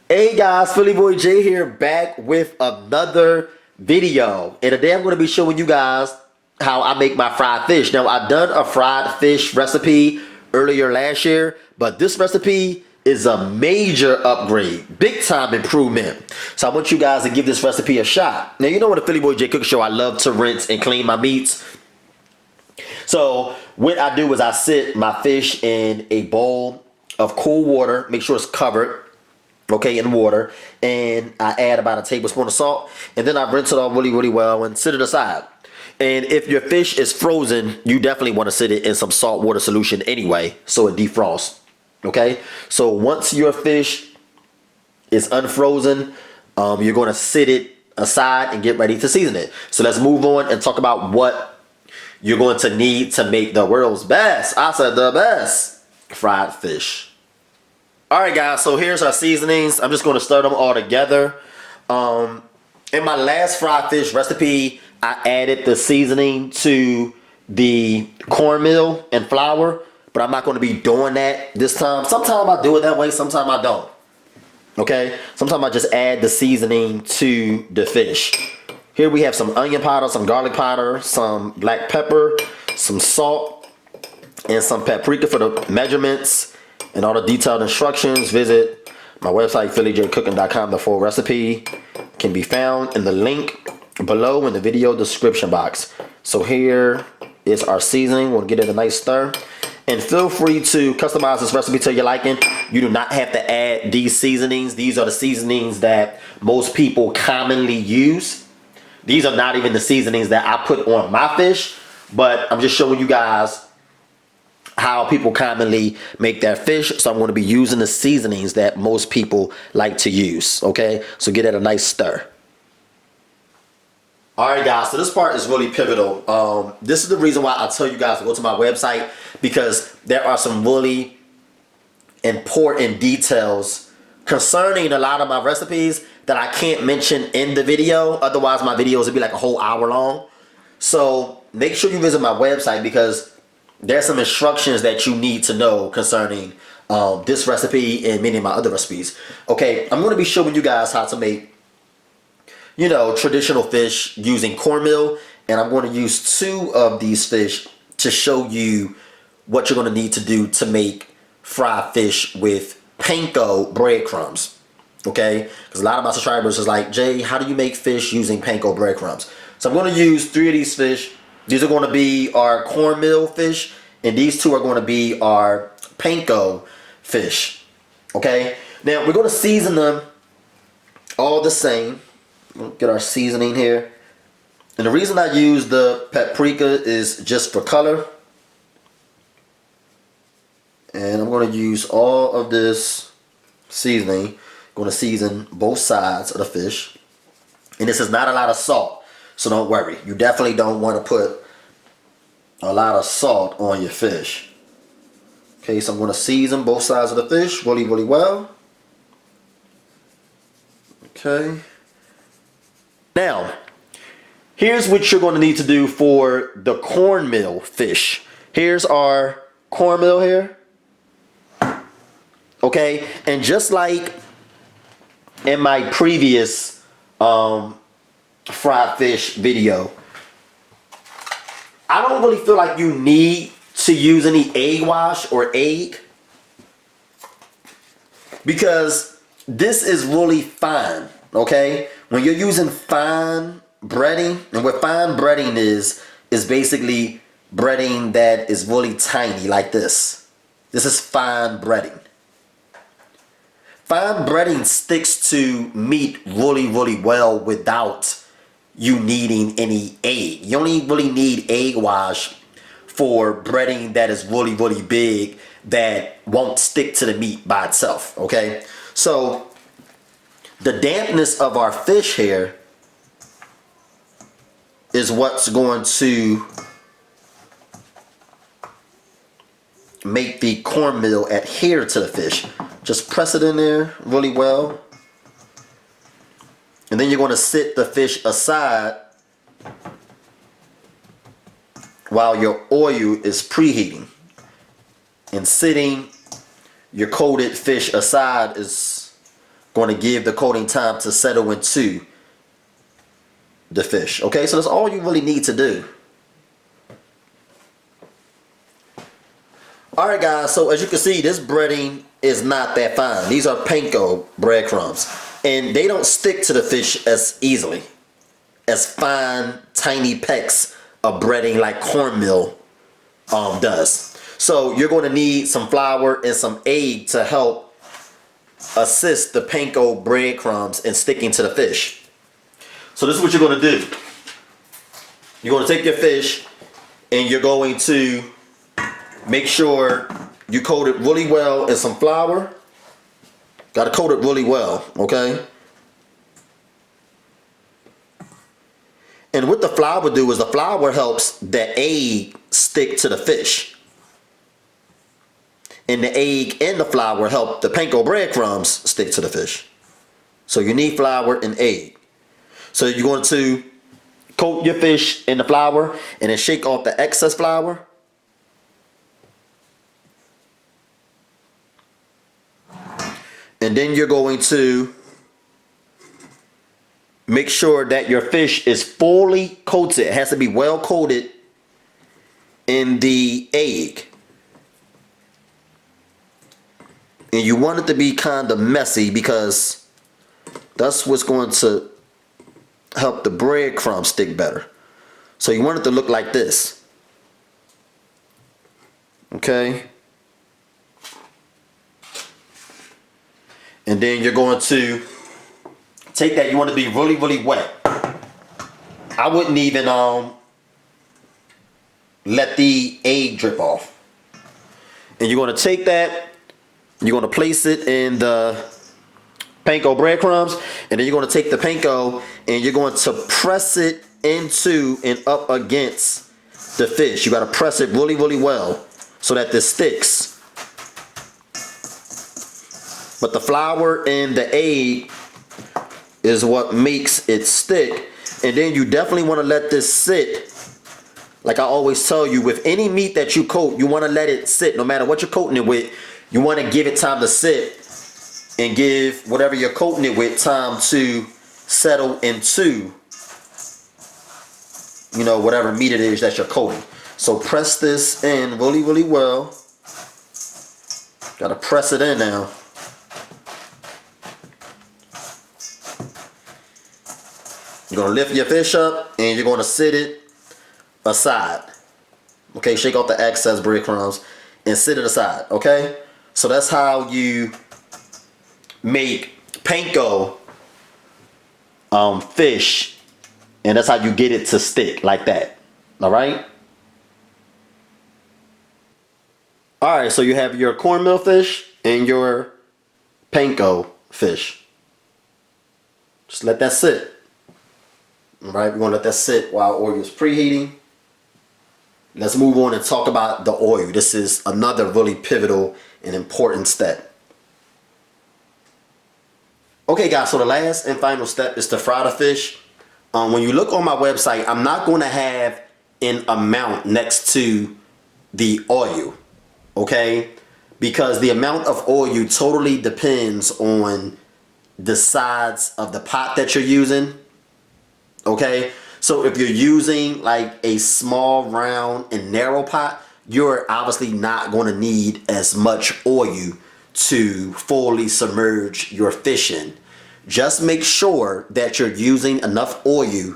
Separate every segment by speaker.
Speaker 1: Hey guys, Philly Boy J here, back with another video. And today I'm going to be showing you guys how I make my fried fish. Now, I've done a fried fish recipe earlier last year, but this recipe is a major upgrade, big time improvement. So I want you guys to give this recipe a shot. Now, you know, on the Philly Boy J Cook Show, I love to rinse and clean my meats. So what I do is I sit my fish in a bowl of cool water, make sure it's covered, okay, in water, and I add about a tablespoon of salt, and then I rinse it off really well and sit it aside. And if your fish is frozen, you definitely want to sit it in some salt water solution anyway, so it defrosts. Okay, so once your fish is unfrozen, you're going to sit it aside and get ready to season it. So let's move on and talk about what you're going to need to make the world's best, I said the best, fried fish. Alright guys, so here's our seasonings. I'm just going to stir them all together. In my last fried fish recipe, I added the seasoning to the cornmeal and flour, but I'm not going to be doing that this time. Sometimes I do it that way, sometimes I don't. Okay, sometimes I just add the seasoning to the fish. Here we have some onion powder, some garlic powder, some black pepper, some salt, and some paprika for the measurements. And all the detailed instructions, visit my website, PhillyJCooking.com. The full recipe can be found in the link below in the video description box. So here is our seasoning. We'll get it a nice stir. And feel free to customize this recipe to your liking. You do not have to add these seasonings. These are the seasonings that most people commonly use. These are not even the seasonings that I put on my fish, but I'm just showing you guys how people commonly make their fish. So I'm going to be using the seasonings that most people like to use. Okay, so get it a nice stir. Alright guys, so this part is really pivotal. This is the reason why I tell you guys to go to my website, because there are some really important details concerning a lot of my recipes that I can't mention in the video. Otherwise my videos would be like a whole hour long. So make sure you visit my website, because there's some instructions that you need to know concerning this recipe and many of my other recipes. Okay, I'm going to be showing you guys how to make, you know, traditional fish using cornmeal. And I'm going to use 2 of these fish to show you what you're going to need to do to make fried fish with panko breadcrumbs. Okay, because a lot of my subscribers is like, Jay, how do you make fish using panko breadcrumbs? So I'm going to use 3 of these fish. These are going to be our cornmeal fish, and these 2 are going to be our panko fish. Okay, now we're going to season them all the same. We'll get our seasoning here. And the reason I use the paprika is just for color. And I'm going to use all of this seasoning. I'm going to season both sides of the fish. And this is not a lot of salt, so don't worry. You definitely don't want to put a lot of salt on your fish. Okay, so I'm going to season both sides of the fish really well. Okay. Now, here's what you're going to need to do for the cornmeal fish. Here's our cornmeal here. Okay, and just like in my previous fried fish video, I don't really feel like you need to use any egg wash or egg, because this is really fine. Okay, when you're using fine breading, and what fine breading is basically breading that is really tiny like this. This is fine breading. Fine breading sticks to meat really well without you needing any egg. You only really need egg wash for breading that is really big, that won't stick to the meat by itself. Okay, so the dampness of our fish here is what's going to make the cornmeal adhere to the fish. Just press it in there really well. And then you're going to sit the fish aside while your oil is preheating. And sitting your coated fish aside is going to give the coating time to settle into the fish. Okay, so that's all you really need to do. Alright guys, so as you can see, this breading is not that fine. These are panko breadcrumbs, and they don't stick to the fish as easily as fine, tiny pecks of breading like cornmeal does. So you're going to need some flour and some egg to help assist the panko breadcrumbs in sticking to the fish. So this is what you're going to do. You're going to take your fish and you're going to make sure you coat it really well in some flour. Got to coat it really well, okay? And what the flour do is the flour helps the egg stick to the fish. And the egg and the flour help the panko breadcrumbs stick to the fish. So you need flour and egg. So you're going to coat your fish in the flour and then shake off the excess flour. And then you're going to make sure that your fish is fully coated. It has to be well coated in the egg. And you want it to be kind of messy because that's what's going to help the breadcrumbs stick better. So you want it to look like this. Okay. And then you're going to take that. You want to be really, really wet. I wouldn't even let the egg drip off. And you're going to take that. You're going to place it in the panko breadcrumbs. And then you're going to take the panko and you're going to press it into and up against the fish. You got to press it really, really well so that this sticks. But the flour and the egg is what makes it stick. And then you definitely want to let this sit. Like I always tell you, with any meat that you coat, you want to let it sit. No matter what you're coating it with, you want to give it time to sit and give whatever you're coating it with time to settle into, you know, whatever meat it is that you're coating. So press this in really, really well. Got to press it in now. You're going to lift your fish up and you're going to sit it aside. Okay, shake off the excess breadcrumbs and sit it aside. Okay, so that's how you make panko fish, and that's how you get it to stick like that. All right. All right, so you have your cornmeal fish and your panko fish. Just let that sit. All right, we're going to let that sit while oil is preheating. Let's move on and talk about the oil. This is another really pivotal and important step. Okay guys, so the last and final step is to fry the fish. When you look on my website, I'm not going to have an amount next to the oil, okay? Because the amount of oil totally depends on the size of the pot that you're using. Okay, so if you're using like a small, round, and narrow pot, you're obviously not going to need as much oil to fully submerge your fish in. Just make sure that you're using enough oil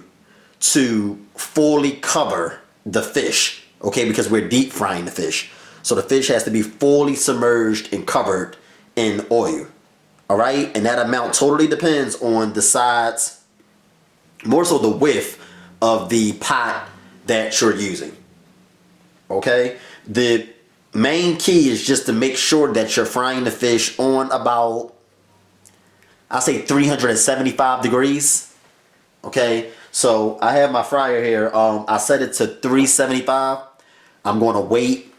Speaker 1: to fully cover the fish, okay, because we're deep frying the fish. So the fish has to be fully submerged and covered in oil, all right? And that amount totally depends on the size, more so the width of the pot that you're using. Okay, the main key is just to make sure that you're frying the fish on about, I say 375 degrees. Okay, so I have my fryer here. I set it to 375. I'm going to wait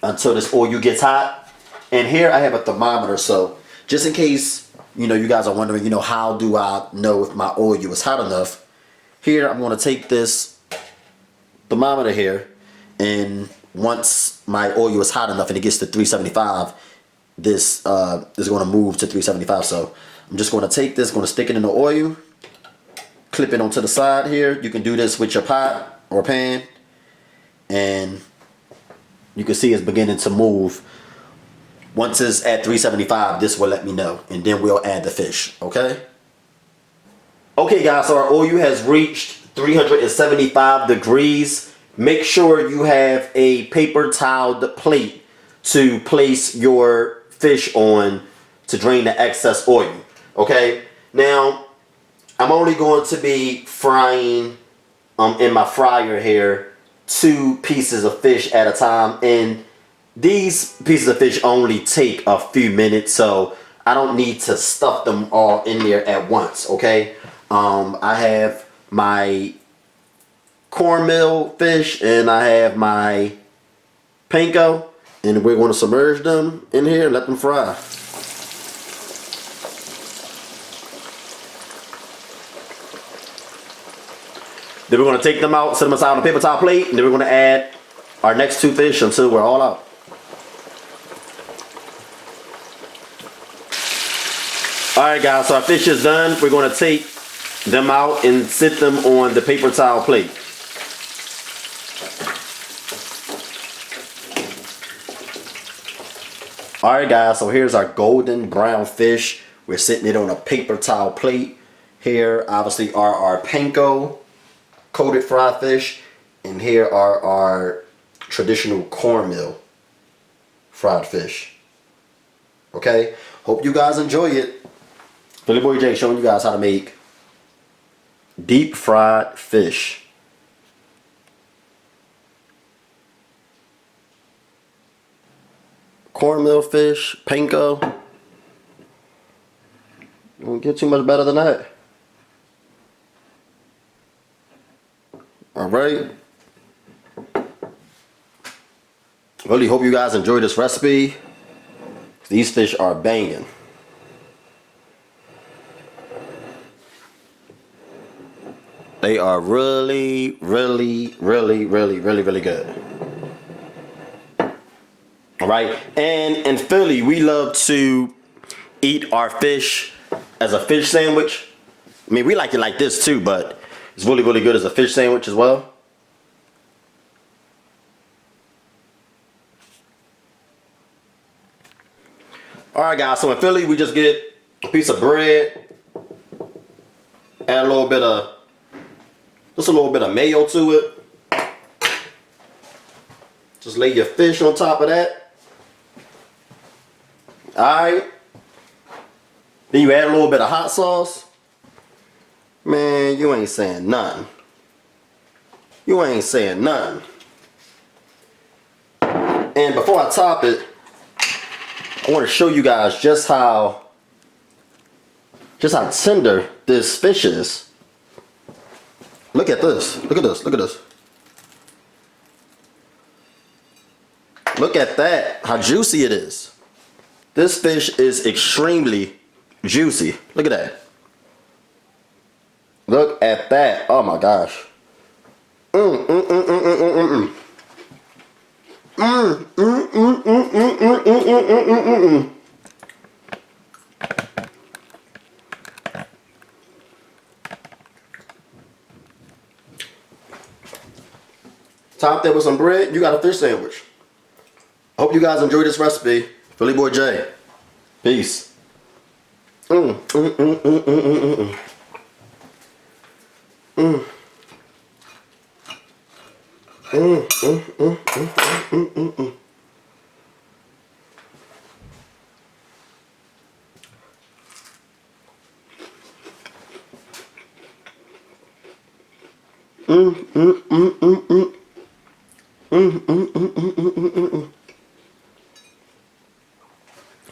Speaker 1: until this oil gets hot. And here I have a thermometer, so just in case, you know, you guys are wondering, you know, how do I know if my oil is hot enough? Here, I'm going to take this thermometer here, and once my oil is hot enough and it gets to 375, this is going to move to 375. So I'm just going to take this, going to stick it in the oil, clip it onto the side here. You can do this with your pot or pan, and you can see it's beginning to move. Once it's at 375, this will let me know, and then we'll add the fish, okay? Okay guys, so our oil has reached 375 degrees. Make sure you have a paper toweled plate to place your fish on to drain the excess oil, okay? Now, I'm only going to be frying in my fryer here 2 pieces of fish at a time, and these pieces of fish only take a few minutes, so I don't need to stuff them all in there at once, okay? I have my cornmeal fish and I have my panko, and we're going to submerge them in here and let them fry. Then we're going to take them out, set them aside on a paper towel plate, and then we're going to add our next 2 fish until we're all out. Alright guys, so our fish is done. We're going to take them out and sit them on the paper towel plate. Alright guys, so here's our golden brown fish. We're sitting it on a paper towel plate. Here obviously are our panko coated fried fish, and here are our traditional cornmeal fried fish. Okay, hope you guys enjoy it. Philly Boy J showing you guys how to make deep fried fish. Cornmeal fish, panko. Don't get too much better than that. Alright. Really hope you guys enjoy this recipe. These fish are banging. They are really good. Alright, and in Philly, we love to eat our fish as a fish sandwich. I mean, we like it like this too, but it's really good as a fish sandwich as well. Alright guys, so in Philly, we just get a piece of bread, add a little bit of mayo to it. Just lay your fish on top of that. Alright. Then you add a little bit of hot sauce. Man, you ain't saying nothing. You ain't saying nothing. And before I top it, I want to show you guys just how tender this fish is. Look at this. Look at this. Look at this. Look at that. How juicy it is. This fish is extremely juicy. Look at that. Look at that. Oh my gosh. Top that with some bread, you got a fish sandwich. Hope you guys enjoyed this recipe. Philly Boy J. Peace. Mm.